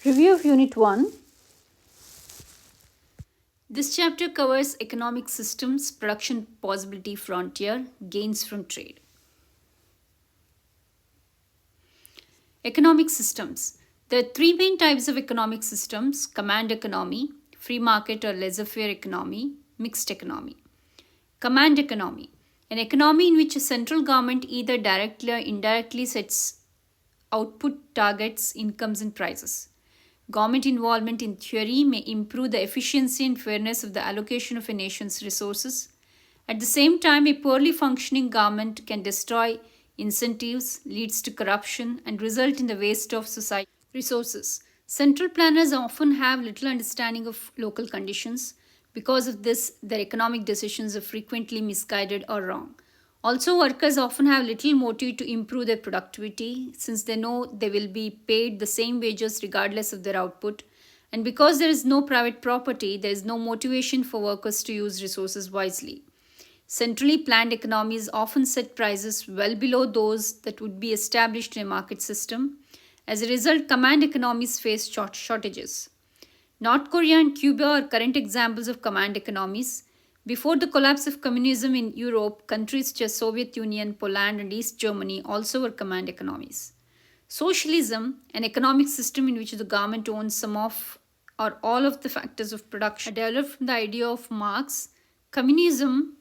Review of Unit 1. This chapter covers economic systems, production possibility frontier, gains from trade. Economic systems. There are three main types of economic systems: command economy, free market or laissez faire economy, mixed economy. Command economy. An economy in which a central government either directly or indirectly sets output targets, incomes, and prices. Government involvement in theory may improve the efficiency and fairness of the allocation of a nation's resources. At the same time, a poorly functioning government can destroy incentives, leads to corruption, and result in the waste of society resources. Central planners often have little understanding of local conditions. Because of this, their economic decisions are frequently misguided or wrong. Also, workers often have little motive to improve their productivity since they know they will be paid the same wages regardless of their output. And because there is no private property, there is no motivation for workers to use resources wisely. Centrally planned economies often set prices well below those that would be established in a market system. As a result, command economies face shortages. North Korea and Cuba are current examples of command economies. Before the collapse of communism in Europe, countries such as Soviet Union, Poland, and East Germany also were command economies. Socialism, an economic system in which the government owns some of or all of the factors of production, developed from the idea of Marx. Communism,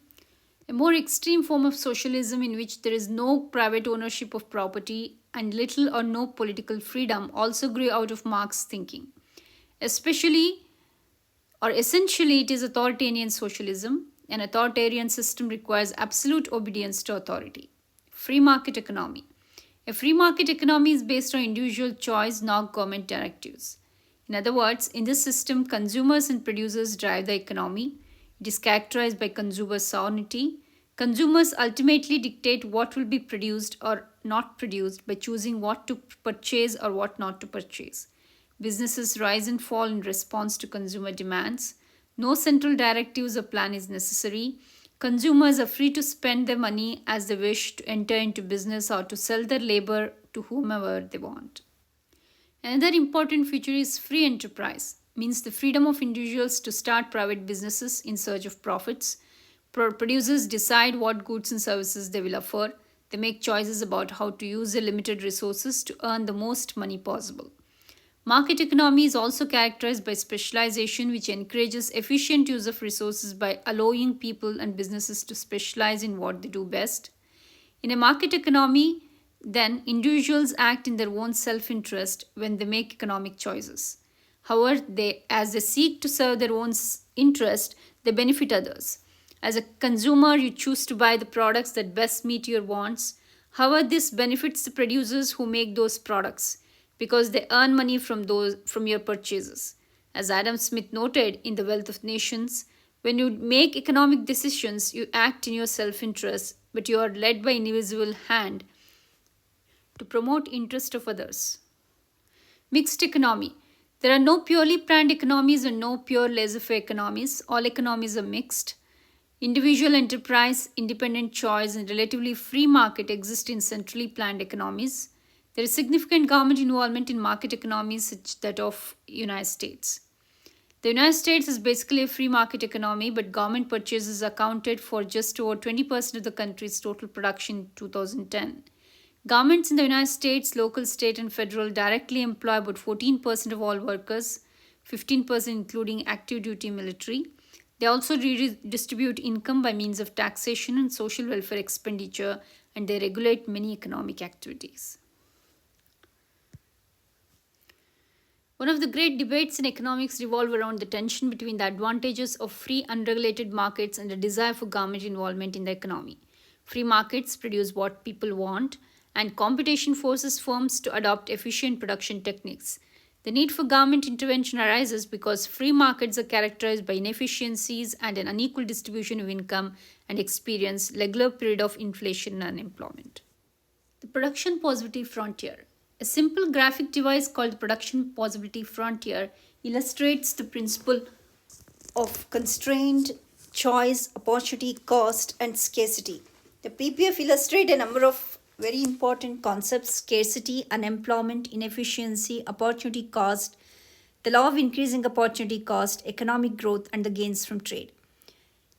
a more extreme form of socialism in which there is no private ownership of property and little or no political freedom, also grew out of Marx thinking. Essentially, it is authoritarian socialism. An authoritarian system requires absolute obedience to authority. Free market economy. A free market economy is based on individual choice, not government directives. In other words, in this system, consumers and producers drive the economy. It is characterized by consumer sovereignty. Consumers ultimately dictate what will be produced or not produced by choosing what to purchase or what not to purchase. Businesses rise and fall in response to consumer demands. No central directives or plan is necessary. Consumers are free to spend their money as they wish, to enter into business or to sell their labor to whomever they want. Another important feature is free enterprise, means the freedom of individuals to start private businesses in search of profits. Producers decide what goods and services they will offer. They make choices about how to use their limited resources to earn the most money possible. Market economy is also characterized by specialization, which encourages efficient use of resources by allowing people and businesses to specialize in what they do best. In a market economy, then, individuals act in their own self-interest when they make economic choices. However, as they seek to serve their own interest, they benefit others. As a consumer, you choose to buy the products that best meet your wants. However, this benefits the producers who make those products, because they earn money from your purchases. As Adam Smith noted in The Wealth of Nations, when you make economic decisions, you act in your self-interest, but you are led by invisible hand to promote interest of others. Mixed economy. There are no purely planned economies and no pure laissez-faire economies. All economies are mixed. Individual enterprise, independent choice, and relatively free market exist in centrally planned economies. There is significant government involvement in market economies such as that of United States. The United States is basically a free market economy, but government purchases accounted for just over 20% of the country's total production in 2010. Governments in the United States, local, state, and federal, directly employ about 14% of all workers, 15% including active duty military. They also redistribute income by means of taxation and social welfare expenditure, and they regulate many economic activities. One of the great debates in economics revolve around the tension between the advantages of free, unregulated markets and the desire for government involvement in the economy. Free markets produce what people want, and competition forces firms to adopt efficient production techniques. The need for government intervention arises because free markets are characterized by inefficiencies and an unequal distribution of income and experience regular period of inflation and unemployment. The production possibility frontier. A simple graphic device called the production possibility frontier illustrates the principle of constraint, choice, opportunity, cost, and scarcity. The PPF illustrates a number of very important concepts: scarcity, unemployment, inefficiency, opportunity cost, the law of increasing opportunity cost, economic growth, and the gains from trade.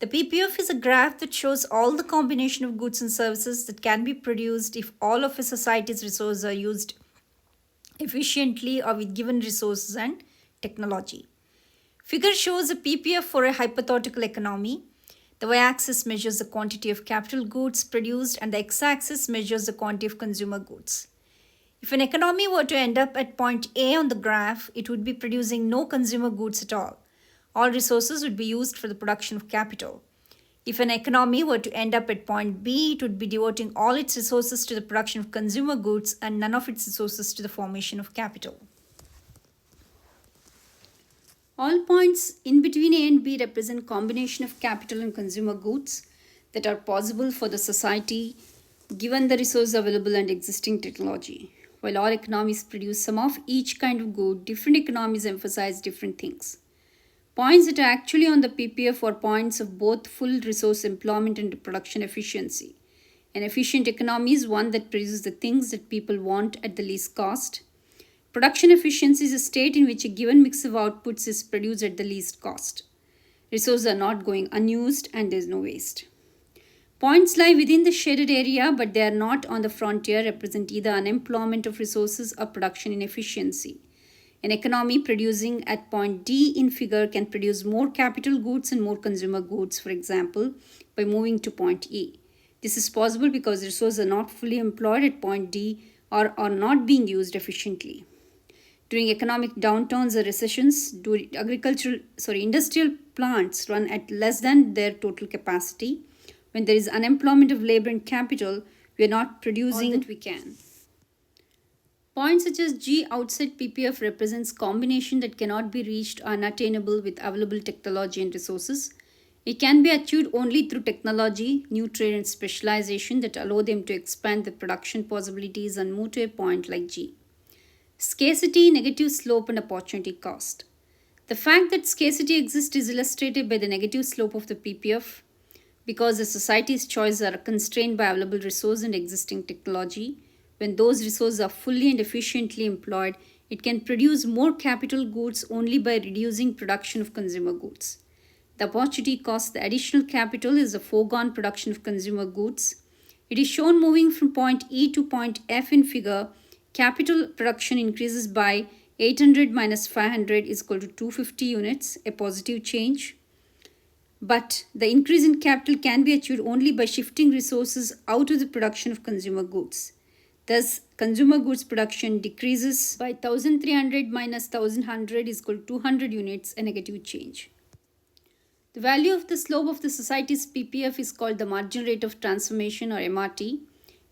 The PPF is a graph that shows all the combination of goods and services that can be produced if all of a society's resources are used efficiently or with given resources and technology. Figure shows a PPF for a hypothetical economy. The y-axis measures the quantity of capital goods produced and the x-axis measures the quantity of consumer goods. If an economy were to end up at point A on the graph, it would be producing no consumer goods at all. All resources would be used for the production of capital. If an economy were to end up at point B, it would be devoting all its resources to the production of consumer goods and none of its resources to the formation of capital. All points in between A and B represent combination of capital and consumer goods that are possible for the society given the resources available and existing technology. While all economies produce some of each kind of good, different economies emphasize different things. Points that are actually on the PPF are points of both full resource employment and production efficiency. An efficient economy is one that produces the things that people want at the least cost. Production efficiency is a state in which a given mix of outputs is produced at the least cost. Resources are not going unused and there is no waste. Points lie within the shaded area but they are not on the frontier, represent either unemployment of resources or production inefficiency. An economy producing at point D in figure can produce more capital goods and more consumer goods, for example, by moving to point E. This is possible because resources are not fully employed at point D or are not being used efficiently. During economic downturns or recessions, industrial plants run at less than their total capacity. When there is unemployment of labor and capital, we are not producing all that we can. Points such as G outside PPF represents combination that cannot be reached or unattainable with available technology and resources. It can be achieved only through technology, new trade and specialization that allow them to expand their production possibilities and move to a point like G. Scarcity, negative slope and opportunity cost. The fact that scarcity exists is illustrated by the negative slope of the PPF. Because the society's choices are constrained by available resources and existing technology, when those resources are fully and efficiently employed, it can produce more capital goods only by reducing production of consumer goods. The opportunity cost, the additional capital, is the foregone production of consumer goods. It is shown moving from point E to point F in figure. Capital production increases by 800 minus 500 is equal to 250 units, a positive change. But the increase in capital can be achieved only by shifting resources out of the production of consumer goods. Thus, consumer goods production decreases by 1300 minus 1100 is equal to 200 units, a negative change. The value of the slope of the society's PPF is called the marginal rate of transformation or MRT.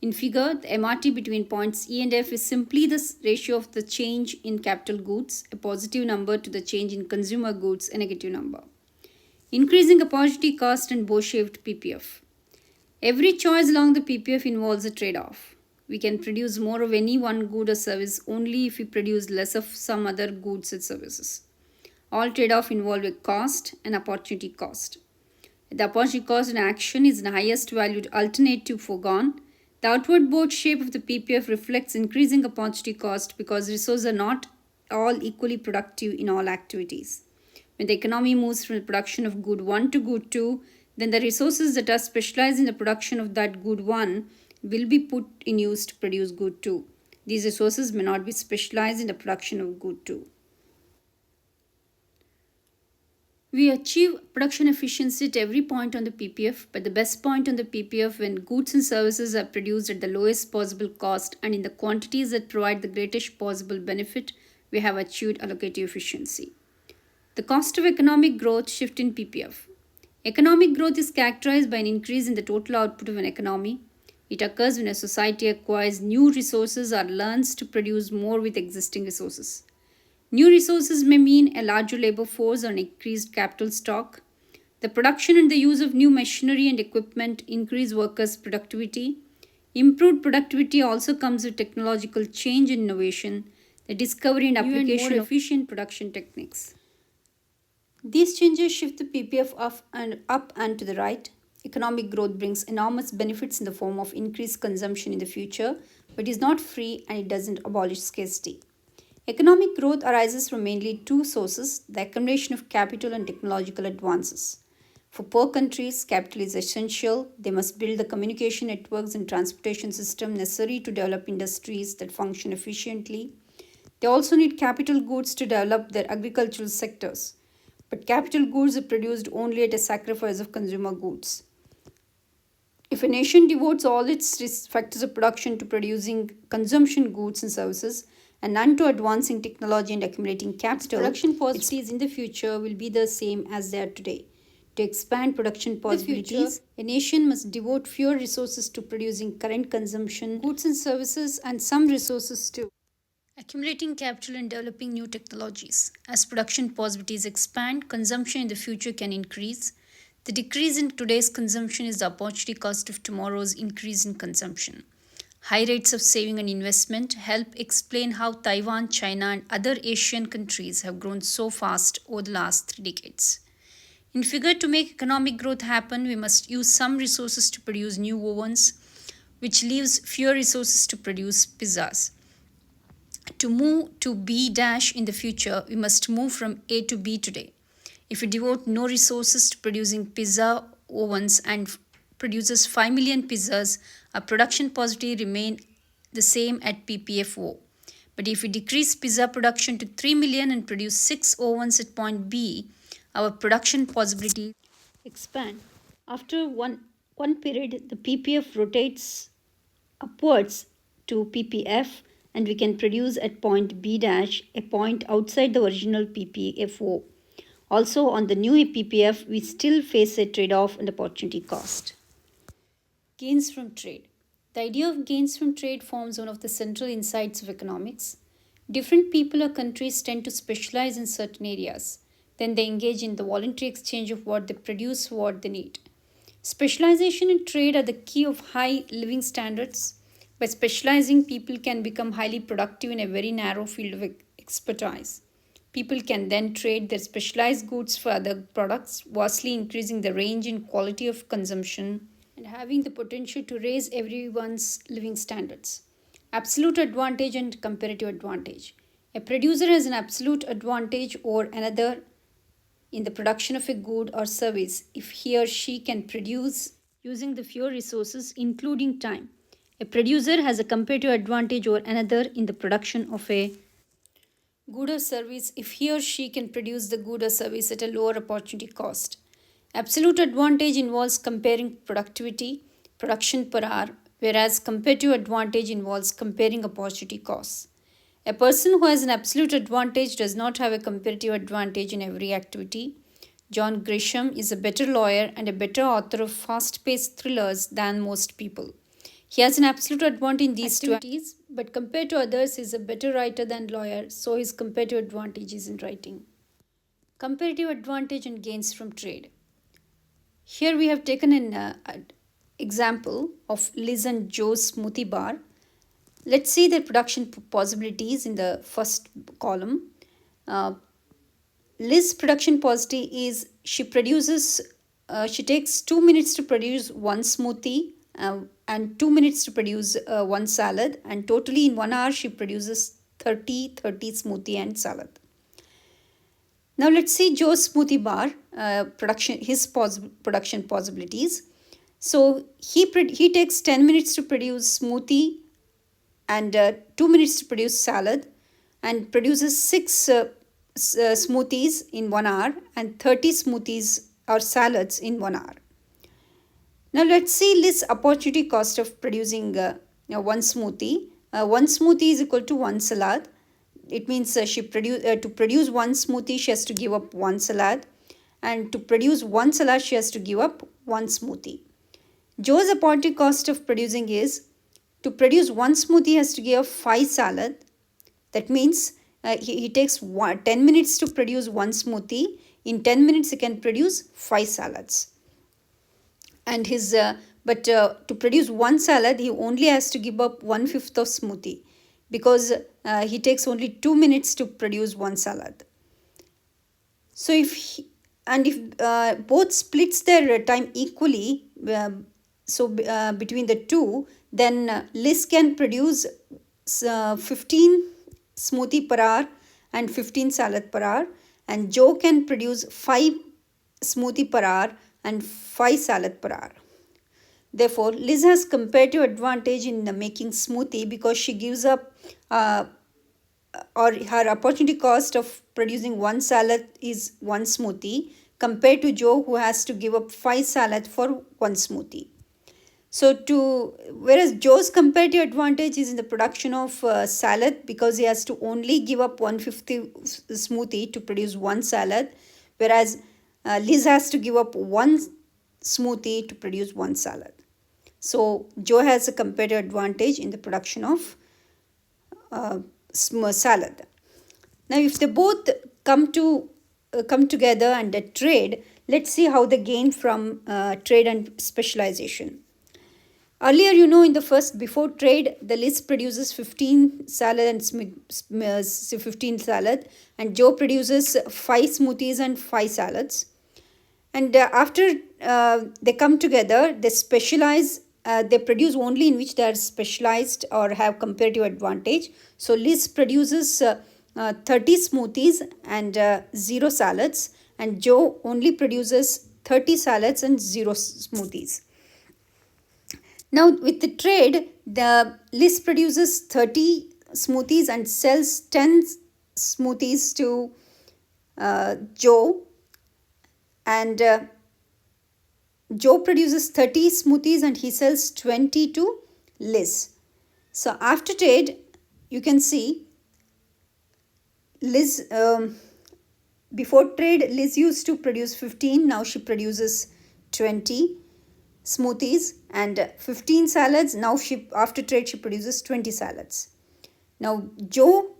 In figure, the MRT between points E and F is simply the ratio of the change in capital goods, a positive number, to the change in consumer goods, a negative number. Increasing opportunity cost and bow-shaped PPF. Every choice along the PPF involves a trade-off. We can produce more of any one good or service only if we produce less of some other goods and services. All trade-off involve a cost and opportunity cost. The opportunity cost in action is the highest valued alternative foregone. The outward bow shape of the PPF reflects increasing opportunity cost because resources are not all equally productive in all activities. When the economy moves from the production of good 1 to good 2, then the resources that are specialized in the production of that good 1 will be put in use to produce good 2. These resources may not be specialized in the production of good 2. We achieve production efficiency at every point on the PPF, but the best point on the PPF when goods and services are produced at the lowest possible cost and in the quantities that provide the greatest possible benefit, we have achieved allocative efficiency. The cost of economic growth shift in PPF. Economic growth is characterized by an increase in the total output of an economy. It occurs when a society acquires new resources or learns to produce more with existing resources. New resources may mean a larger labor force or an increased capital stock. The production and the use of new machinery and equipment increase workers' productivity. Improved productivity also comes with technological change and innovation, the discovery and application of more efficient production techniques. These changes shift the PPF up and to the right. Economic growth brings enormous benefits in the form of increased consumption in the future, but is not free and it doesn't abolish scarcity. Economic growth arises from mainly two sources: the accumulation of capital and technological advances. For poor countries, capital is essential. They must build the communication networks and transportation system necessary to develop industries that function efficiently. They also need capital goods to develop their agricultural sectors. But capital goods are produced only at a sacrifice of consumer goods. If a nation devotes all its factors of production to producing consumption goods and services and none to advancing technology and accumulating capital, production possibilities in the future will be the same as they are today. To expand production possibilities, a nation must devote fewer resources to producing current consumption, goods and services, and some resources to accumulating capital and developing new technologies. As production possibilities expand, consumption in the future can increase. The decrease in today's consumption is the opportunity cost of tomorrow's increase in consumption. High rates of saving and investment help explain how Taiwan, China, and other Asian countries have grown so fast over the last 3 decades. In figure, to make economic growth happen, we must use some resources to produce new ovens, which leaves fewer resources to produce pizzas. To move to B dash in the future, we must move from A to B today. If we devote no resources to producing pizza ovens and produces 5 million pizzas, our production possibility remain the same at PPFO. But if we decrease pizza production to 3 million and produce 6 ovens at point B, our production possibility expand. After one period, the PPF rotates upwards to PPF and we can produce at point B dash, a point outside the original PPFO. Also, on the new PPF, we still face a trade-off and opportunity cost. Gains from trade. The idea of gains from trade forms one of the central insights of economics. Different people or countries tend to specialize in certain areas. Then they engage in the voluntary exchange of what they produce for what they need. Specialization in trade are the key of high living standards. By specializing, people can become highly productive in a very narrow field of expertise. People can then trade their specialized goods for other products, vastly increasing the range and quality of consumption and having the potential to raise everyone's living standards. Absolute advantage and comparative advantage. A producer has an absolute advantage over another in the production of a good or service if he or she can produce using the fewer resources, including time. A producer has a comparative advantage over another in the production of a good or service if he or she can produce the good or service at a lower opportunity cost. Absolute advantage involves comparing productivity, production per hour, whereas comparative advantage involves comparing opportunity costs. A person who has an absolute advantage does not have a comparative advantage in every activity. John Grisham is a better lawyer and a better author of fast-paced thrillers than most people. He has an absolute advantage in these two activities, but compared to others, he is a better writer than lawyer, so his comparative advantage is in writing. Comparative advantage and gains from trade. Here we have taken an example of Liz and Joe's smoothie bar. Let's see their production possibilities in the first column. Liz's production possibility is she takes 2 minutes to produce one smoothie and 2 minutes to produce one salad, and totally in 1 hour she produces 30 smoothie and salad. Now let's see Joe's smoothie bar production possibilities. So he takes 10 minutes to produce smoothie and 2 minutes to produce salad and produces 6 smoothies in 1 hour and 30 smoothies or salads in 1 hour. Now let's see Liz's opportunity cost of producing one smoothie. One smoothie is equal to one salad. It means to produce one smoothie she has to give up one salad, and to produce one salad she has to give up one smoothie. Joe's opportunity cost of producing is to produce one smoothie has to give up 5 salad. That means he takes 10 minutes to produce one smoothie. In 10 minutes he can produce 5 salads. And to produce one salad he only has to give up 1/5 of smoothie because he takes only 2 minutes to produce one salad. So if both splits their time equally, between the two, then Liz can produce 15 smoothie per hour and 15 salad per hour, and Joe can produce 5 smoothie per hour and 5 salad per hour. Therefore, Liz has comparative advantage in making smoothie because she gives up or her opportunity cost of producing one salad is one smoothie compared to Joe who has to give up 5 salad for one smoothie. So whereas Joe's comparative advantage is in the production of salad because he has to only give up 150 smoothie to produce one salad, whereas Liz has to give up one smoothie to produce one salad. So Joe has a comparative advantage in the production of salad. Now, if they both come together and trade, let's see how they gain from trade and specialization. Earlier, in the first before trade, the Liz produces 15 salad and 15 salad, and Joe produces 5 smoothies and 5 salads. And after they come together, they specialize. They produce only in which they are specialized or have comparative advantage. So Liz produces 30 smoothies and 0 salads, and Joe only produces 30 salads and 0 smoothies. Now, with the trade, the Liz produces 30 smoothies and sells 10 smoothies to Joe, and Joe produces 30 smoothies and he sells 20 to Liz. So, after trade, you can see Liz, before trade, Liz used to produce 15, now she produces 20 smoothies and 15 salads. Now after trade she produces 20 salads. Now Joe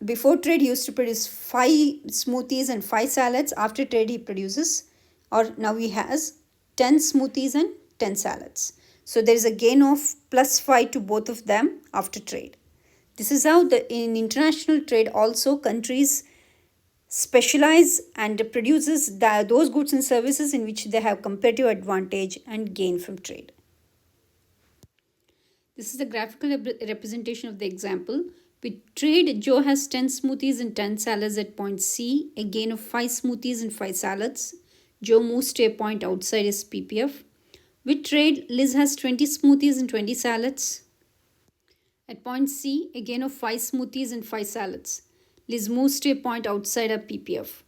before trade used to produce 5 smoothies and 5 salads. After trade he produces, or now he has 10 smoothies and 10 salads. So there is a gain of plus 5 to both of them after trade. This is how in international trade also countries specialize and produces those goods and services in which they have comparative advantage and gain from trade. This is the graphical representation of the example. With trade, Joe has 10 smoothies and 10 salads at point C, a gain of 5 smoothies and 5 salads. Joe moves to a point outside his PPF. With trade, Liz has 20 smoothies and 20 salads. At point C, a gain of 5 smoothies and 5 salads. Liz moves to a point outside her PPF.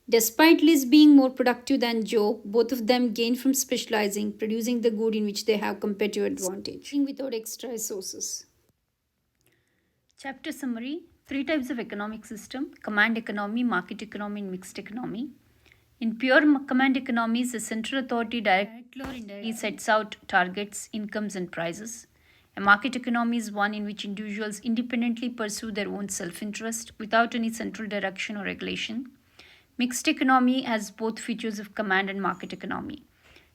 Despite Liz being more productive than Joe, both of them gain from specializing, producing the good in which they have competitive advantage without extra resources. Chapter summary: 3 types of economic system: command economy, market economy, and mixed economy. In pure command economies, the central authority directly or indirectly sets out targets, incomes, and prices. A market economy is one in which individuals independently pursue their own self-interest without any central direction or regulation. Mixed economy has both features of command and market economy.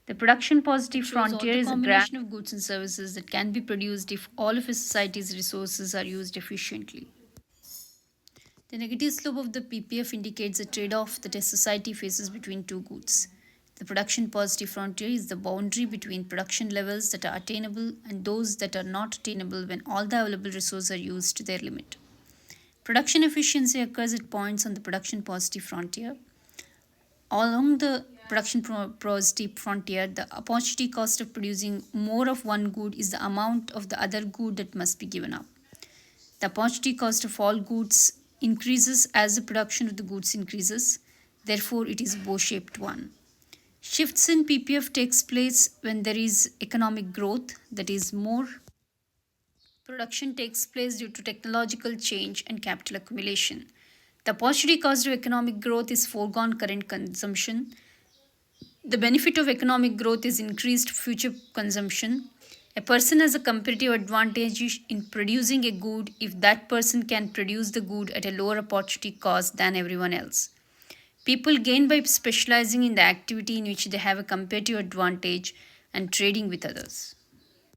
The production positive frontier is a combination of goods and services that can be produced if all of a society's resources are used efficiently. The negative slope of the PPF indicates a trade-off that a society faces between two goods. The production positive frontier is the boundary between production levels that are attainable and those that are not attainable when all the available resources are used to their limit. Production efficiency occurs at points on the production positive frontier. Along the production positive frontier, the opportunity cost of producing more of one good is the amount of the other good that must be given up. The opportunity cost of all goods increases as the production of the goods increases. Therefore, it is a bow-shaped one. Shifts in PPF takes place when there is economic growth, that is, more production takes place due to technological change and capital accumulation. The opportunity cost of economic growth is foregone current consumption. The benefit of economic growth is increased future consumption. A person has a competitive advantage in producing a good if that person can produce the good at a lower opportunity cost than everyone else. People gain by specializing in the activity in which they have a competitive advantage and trading with others.